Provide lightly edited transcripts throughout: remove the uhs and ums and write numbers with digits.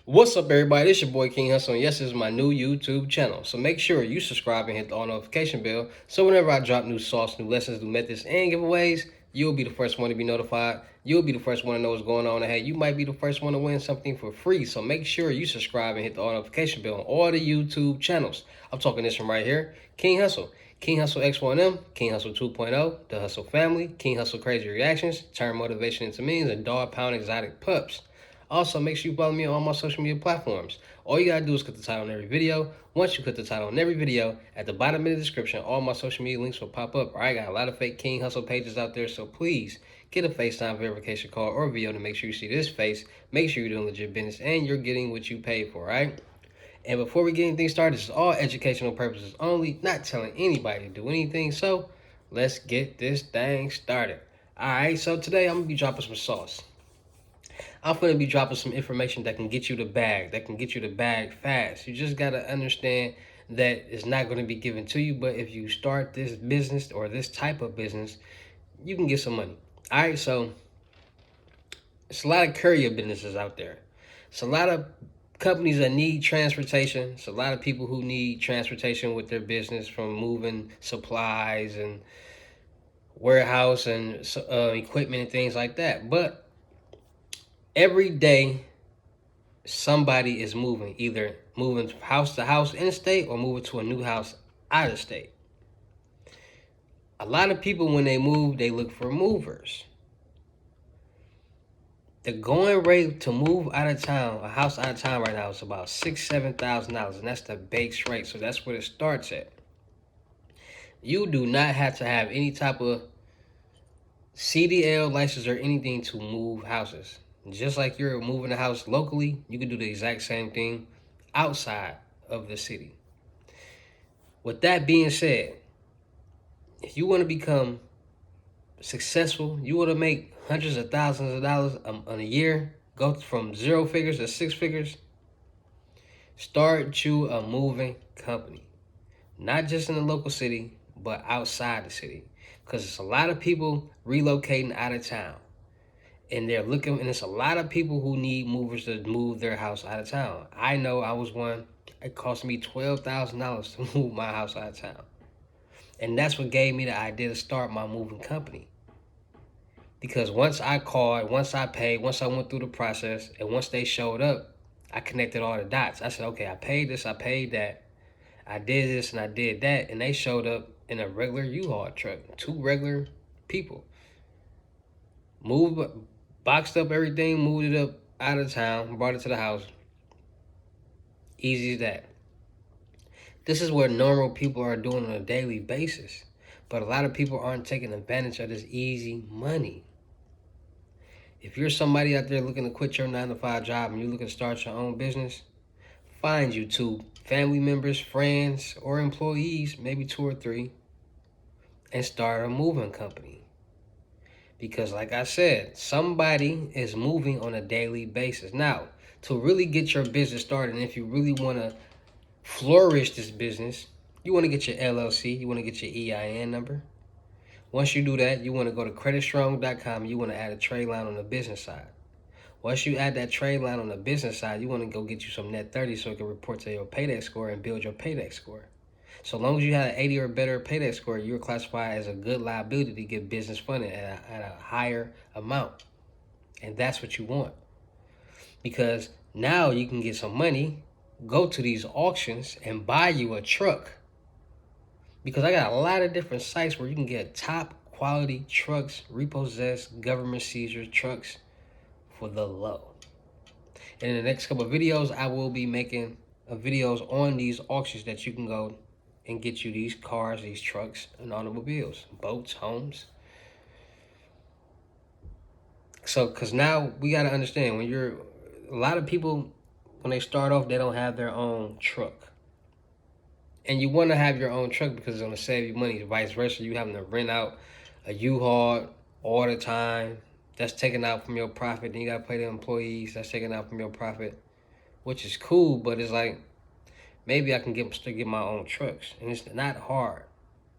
What's up, everybody? It's your boy King Hussle, and yes, this is my new YouTube channel. So make sure you subscribe and hit the all notification bell, so whenever I drop new sauce, new lessons, new methods, and giveaways, you'll be the first one to be notified. You'll be the first one to know what's going on, and hey, you might be the first one to win something for free. So make sure you subscribe and hit the all notification bell on all the YouTube channels. I'm talking this from right here, King Hussle. King Hussle X1M, King Hussle 2.0, The Hussle Family, King Hussle Crazy Reactions, Turn Motivation into Means, and Dog Pound Exotic Pups. Also, make sure you follow me on all my social media platforms. All you gotta do is click the title on every video. Once you click the title on every video, at the bottom of the description, all my social media links will pop up. I got a lot of fake King Hussle pages out there, so please get a FaceTime verification call or video to make sure you see this face. Make sure you're doing legit business and you're getting what you paid for, right? And before we get anything started, this is all educational purposes only, not telling anybody to do anything. So let's get this thing started. Alright, so today I'm gonna be dropping some sauce. I'm going to be dropping some information that can get you the bag, that can get you the bag fast. You just got to understand that it's not going to be given to you, but if you start this business or this type of business, you can get some money. All right, so it's a lot of courier businesses out there. It's a lot of companies that need transportation. It's a lot of people who need transportation with their business, from moving supplies and warehouse and equipment and things like that. But every day somebody is moving, either moving house to house in state or moving to a new house out of state. A lot of people, when they move, they look for movers. The going rate to move out of town, a house out of town right now, is about $6,000-7,000, and that's the base rate. So that's where it starts at. You do not have to have any type of CDL license or anything to move houses. Just like you're moving a house locally, you can do the exact same thing outside of the city. With that being said, if you want to become successful, you want to make hundreds of thousands of dollars a year, go from 0 figures to 6 figures, start you a moving company. Not just in the local city, but outside the city. Because it's a lot of people relocating out of town. And they're looking, and it's a lot of people who need movers to move their house out of town. I know I was one. It cost me $12,000 to move my house out of town. And that's what gave me the idea to start my moving company. Because once I called, once I paid, once I went through the process, and once they showed up, I connected all the dots. I said, okay, I paid this, I paid that, I did this, and I did that. And they showed up in a regular U-Haul truck, 2 regular people. Boxed up everything, moved it up out of town, brought it to the house. Easy as that. This is what normal people are doing on a daily basis. But a lot of people aren't taking advantage of this easy money. If you're somebody out there looking to quit your 9-to-5 job and you're looking to start your own business, find you 2 family members, friends, or employees, maybe 2 or 3, and start a moving company. Because like I said, somebody is moving on a daily basis. Now, to really get your business started, and if you really want to flourish this business, you want to get your LLC, you want to get your EIN number. Once you do that, you want to go to creditstrong.com and you want to add a trade line on the business side. Once you add that trade line on the business side, you want to go get you some net 30 so it can report to your paydex score and build your paydex score. So long as you have an 80 or better paydex score, you're classified as a good liability to get business funding at a higher amount. And that's what you want. Because now you can get some money, go to these auctions, and buy you a truck. Because I got a lot of different sites where you can get top quality trucks, repossessed, government seizure trucks for the low. And in the next couple of videos, I will be making videos on these auctions that you can go and get you these cars, these trucks, and automobiles, boats, homes. So, because now we got to understand, a lot of people, when they start off, they don't have their own truck. And you want to have your own truck because it's going to save you money. Vice versa, you having to rent out a U-Haul all the time. That's taken out from your profit. Then you got to pay the employees. That's taken out from your profit, which is cool, but it's like, maybe I can still get my own trucks. And it's not hard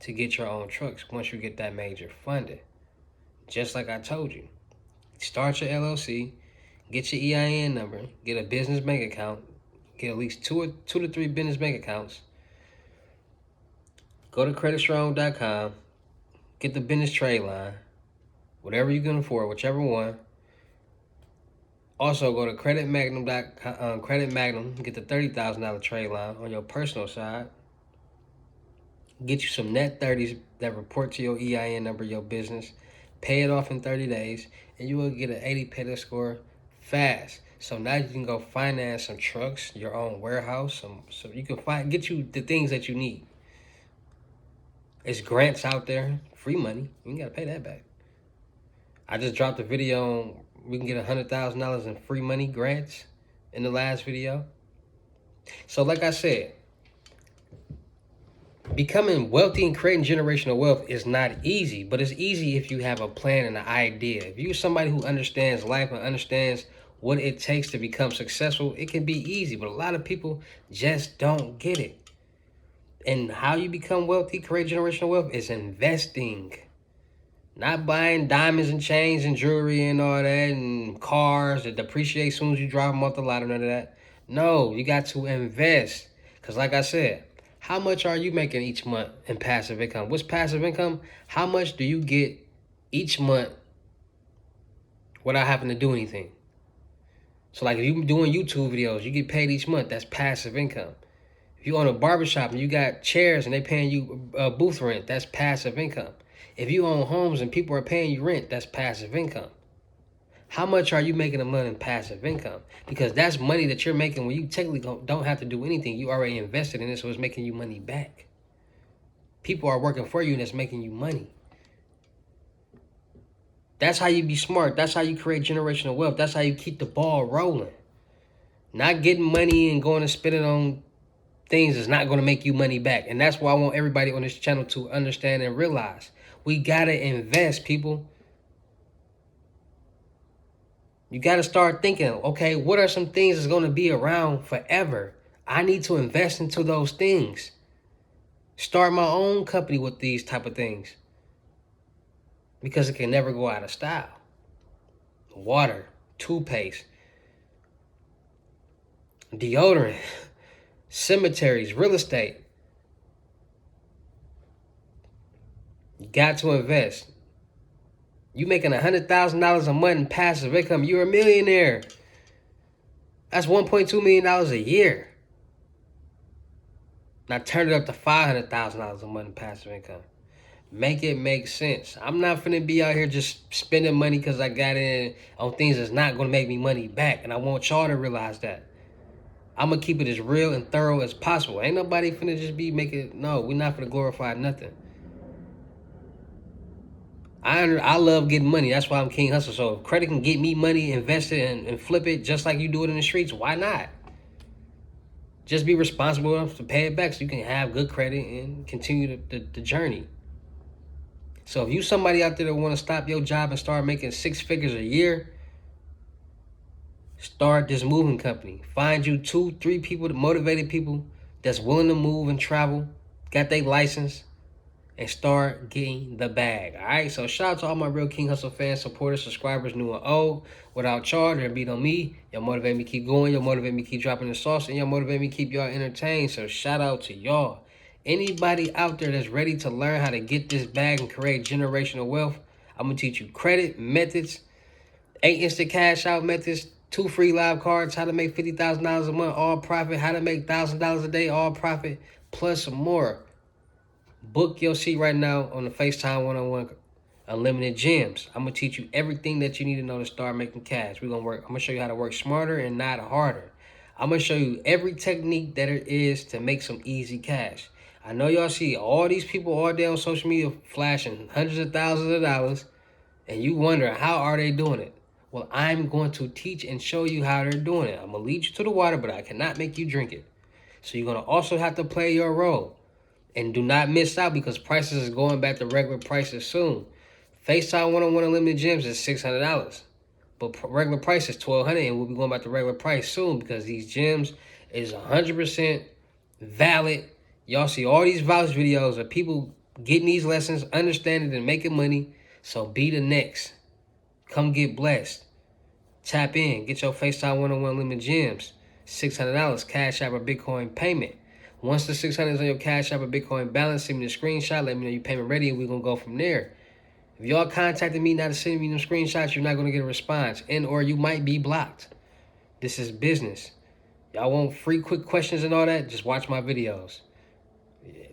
to get your own trucks once you get that major funding. Just like I told you. Start your LLC, Get your EIN number. Get a business bank account. Get at least two to three business bank accounts. Go to creditstrong.com. Get the business trade line. Whatever you can afford, whichever one. Also, go to creditmagnum.com. Credit Magnum. Get the $30,000 trade line on your personal side. Get you some net 30s that report to your EIN number, your business. Pay it off in 30 days, and you will get an 80 credit score fast. So now you can go finance some trucks, your own warehouse, so you can get you the things that you need. It's grants out there, free money. You ain't gotta pay that back. I just dropped a video on we can get $100,000 in free money grants in the last video. So like I said, becoming wealthy and creating generational wealth is not easy, but it's easy if you have a plan and an idea. If you're somebody who understands life and understands what it takes to become successful, it can be easy, but a lot of people just don't get it. And how you become wealthy, create generational wealth, is investing. Not buying diamonds and chains and jewelry and all that and cars that depreciate as soon as you drive them off the lot, none of that. No, you got to invest. Because like I said, how much are you making each month in passive income? What's passive income? How much do you get each month without having to do anything? So like if you're doing YouTube videos, you get paid each month. That's passive income. If you own a barbershop and you got chairs and they paying you booth rent, that's passive income. If you own homes and people are paying you rent, that's passive income. How much are you making a month in passive income? Because that's money that you're making when you technically don't have to do anything. You already invested in it, so it's making you money back. People are working for you and it's making you money. That's how you be smart. That's how you create generational wealth. That's how you keep the ball rolling. Not getting money and going to spend it on things is not going to make you money back. And that's why I want everybody on this channel to understand and realize. We got to invest, people. You got to start thinking, okay, what are some things that's going to be around forever? I need to invest into those things. Start my own company with these type of things. Because it can never go out of style. Water, toothpaste, deodorant, cemeteries, real estate. You got to invest. You making $100,000 a month in passive income, you're a millionaire. That's $1.2 million a year. Now turn it up to $500,000 a month in passive income. Make it make sense. I'm not finna be out here just spending money because I got in on things that's not gonna make me money back. And I want y'all to realize that. I'm gonna keep it as real and thorough as possible. Ain't nobody finna just be making, no, we're not finna glorify nothing. I love getting money. That's why I'm King Hussle. So if credit can get me money, invest it, and flip it just like you do it in the streets, why not? Just be responsible enough to pay it back so you can have good credit and continue the journey. So if you somebody out there that want to stop your job and start making 6 figures a year, start this moving company. Find you 2-3 people, motivated people that's willing to move and travel, got their license, and start getting the bag. All right, so shout out to all my real King Hussle fans, supporters, subscribers, new and old. Without y'all, there'd be no me. Y'all motivate me keep going. Y'all motivate me keep dropping the sauce, and y'all motivate me keep y'all entertained. So shout out to y'all. Anybody out there that's ready to learn how to get this bag and create generational wealth, I'm gonna teach you credit methods, 8 instant cash out methods, 2 free live cards, how to make $50,000 a month all profit, how to make $1,000 a day all profit, plus some more. Book your seat right now on the FaceTime one-on-one unlimited gems. I'm gonna teach you everything that you need to know to start making cash. I'm gonna show you how to work smarter and not harder. I'm gonna show you every technique that there is to make some easy cash. I know y'all see all these people all day on social media flashing hundreds of thousands of dollars, and you wonder, how are they doing it? Well, I'm going to teach and show you how they're doing it. I'm gonna lead you to the water, but I cannot make you drink it. So you're gonna also have to play your role. And do not miss out because prices is going back to regular prices soon. FaceTime one-on-one unlimited gems is $600. But regular price is $1,200, and we'll be going back to regular price soon because these gems is 100% valid. Y'all see all these vouch videos of people getting these lessons, understanding and making money. So be the next. Come get blessed. Tap in. Get your FaceTime one-on-one limit gems. $600 Cash App or Bitcoin payment. Once the 600 is on your Cash App or Bitcoin balance, send me the screenshot. Let me know your payment ready, and we're going to go from there. If y'all contacted me not sending me them screenshots, you're not going to get a response. And or you might be blocked. This is business. Y'all want free quick questions and all that? Just watch my videos.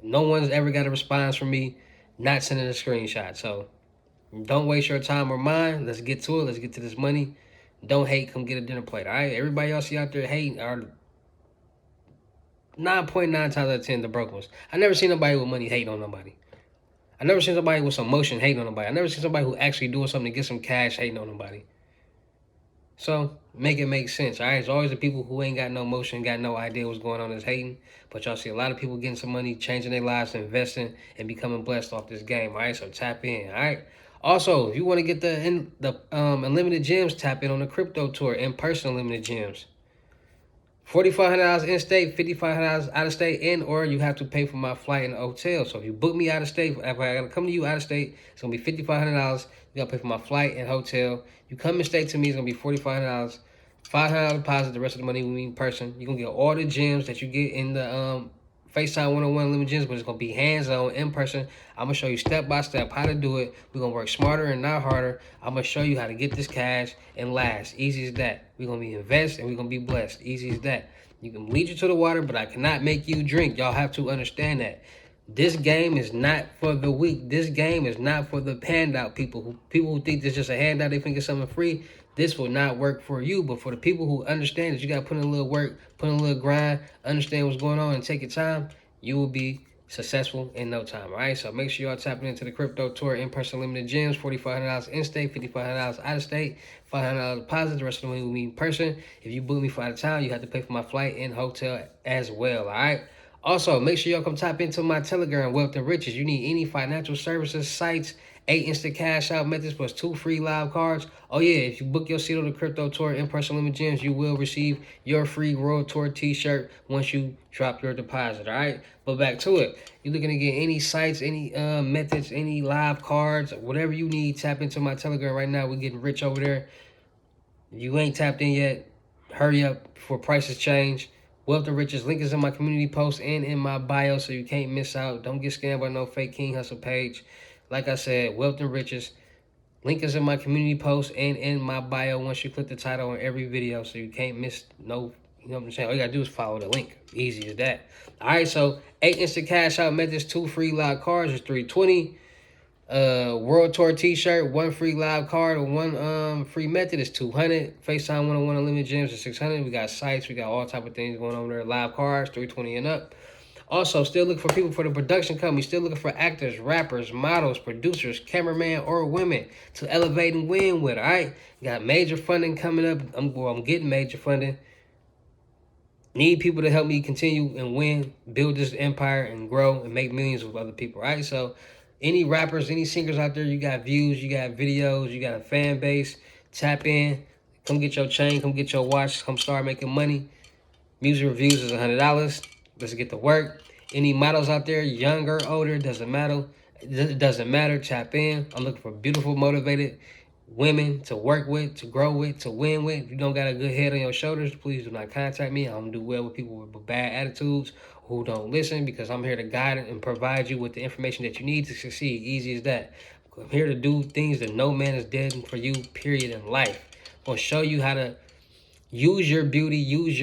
No one's ever got a response from me not sending a screenshot. So don't waste your time or mine. Let's get to it. Let's get to this money. Don't hate. Come get a dinner plate. All right? Everybody else see out there hating are 9.9 times out of 10 the broke ones. I never seen nobody with money hating on nobody. I never seen somebody with some motion hating on nobody. I never seen somebody who actually doing something to get some cash hating on nobody. So make it make sense. All right, it's always the people who ain't got no motion, got no idea what's going on is hating. But y'all see a lot of people getting some money, changing their lives, investing, and becoming blessed off this game. All right, so tap in. All right. Also, if you want to get the unlimited gems, tap in on the crypto tour, in-person unlimited gems. $4,500 in state, $5,500 out of state, and or you have to pay for my flight and the hotel. So if you book me out of state, if I gotta come to you out of state, it's gonna be $5,500. You gotta pay for my flight and hotel. You come in state to me, it's gonna be $4,500. $500 deposit. The rest of the money will be in person. You're gonna get all the gems that you get in the FaceTime one-on-one limit gems, but it's gonna be hands-on, in person. I'm gonna show you step by step how to do it. We're gonna work smarter and not harder. I'm gonna show you how to get this cash and last. Easy as that. We're gonna be invest and we're gonna be blessed. Easy as that. You can lead you to the water, but I cannot make you drink. Y'all have to understand that. This game is not for the weak. This game is not for the handout people who think this is just a handout, they can get something free. This will not work for you, but for the people who understand that you got to put in a little work, put in a little grind, understand what's going on, and take your time, you will be successful in no time. All right, so make sure y'all tapping into the crypto tour, in-person limited gems, $4,500 in-state, $5,500 out-of-state, $500 deposit. The rest of the money will be in person. If you book me for out of town, you have to pay for my flight and hotel as well. All right. Also, make sure y'all come tap into my Telegram, Wealth and Riches. You need any financial services, sites, 8 instant cash out methods plus 2 free live cards. Oh yeah, if you book your seat on the crypto tour, in-person limit gems, you will receive your free World Tour t-shirt once you drop your deposit, all right? But back to it. You're looking to get any sites, any methods, any live cards, whatever you need, tap into my Telegram right now. We're getting rich over there. If you ain't tapped in yet, hurry up before prices change. Wealth and Riches, link is in my community post and in my bio, so you can't miss out. Don't get scammed by no fake King Hustle page. Like I said, Wealth and Riches, link is in my community post and in my bio once you click the title on every video, so you can't miss no, you know what I'm saying? All you gotta do is follow the link. Easy as that. All right, so 8 instant cash out methods, 2 free live cards is $320. World Tour t-shirt, 1 free live card, or 1 free method is $200. FaceTime one-on-one unlimited gems is $600. We got sites, we got all type of things going on there. Live cards, $320 and up. Also, still looking for people for the production company. Still looking for actors, rappers, models, producers, cameraman, or women to elevate and win with. All right, got major funding coming up. I'm getting major funding. Need people to help me continue and win, build this empire and grow and make millions with other people. All right, so any rappers, any singers out there, you got views, you got videos, you got a fan base, tap in, come get your chain, come get your watch, come start making money. Music reviews is $100. Let's get to work. Any models out there, younger, older, doesn't matter. It doesn't matter, tap in. I'm looking for beautiful, motivated women to work with, to grow with, to win with. If you don't got a good head on your shoulders, please do not contact me. I don't do well with people with bad attitudes who don't listen, because I'm here to guide and provide you with the information that you need to succeed. Easy as that. I'm here to do things that no man is dead for you, period, in life. I'm going to show you how to use your beauty, use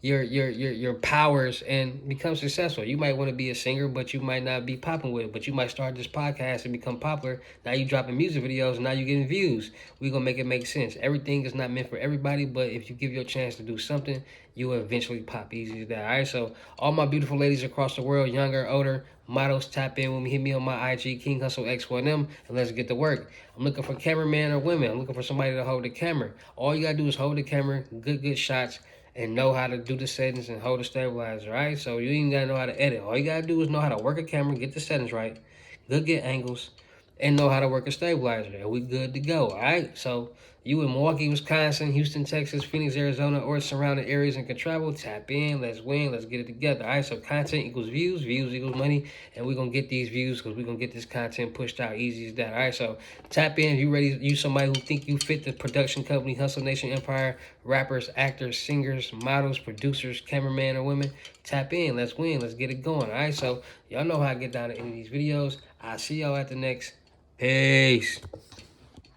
your powers, and become successful. You might want to be a singer, but you might not be popping with it. But you might start this podcast and become popular. Now you dropping music videos, and now you getting views. We're gonna make it make sense. Everything is not meant for everybody, but if you give your chance to do something, you will eventually pop. Easy as that. All right. So all my beautiful ladies across the world, younger, older, models, tap in with me. Hit me on my IG, King Hustle X1M, and let's get to work. I'm looking for cameraman or women. I'm looking for somebody to hold the camera. All you gotta do is hold the camera, good shots, and know how to do the settings and hold the stabilizer, right? So you ain't gotta know how to edit. All you gotta do is know how to work a camera, get the settings right, get angles, and know how to work a stabilizer, and we good to go, all right? So You in Milwaukee, Wisconsin, Houston, Texas, Phoenix, Arizona, or surrounding areas and can travel, tap in. Let's win. Let's get it together. All right, so content equals views. Views equals money. And we're going to get these views because we're going to get this content pushed out easy as that. All right, so tap in. If you ready, you somebody who think you fit the production company, Hustle Nation Empire, rappers, actors, singers, models, producers, cameraman, or women, tap in. Let's win. Let's get it going. All right, so y'all know how I get down to any of these videos. I'll see y'all at the next. Peace.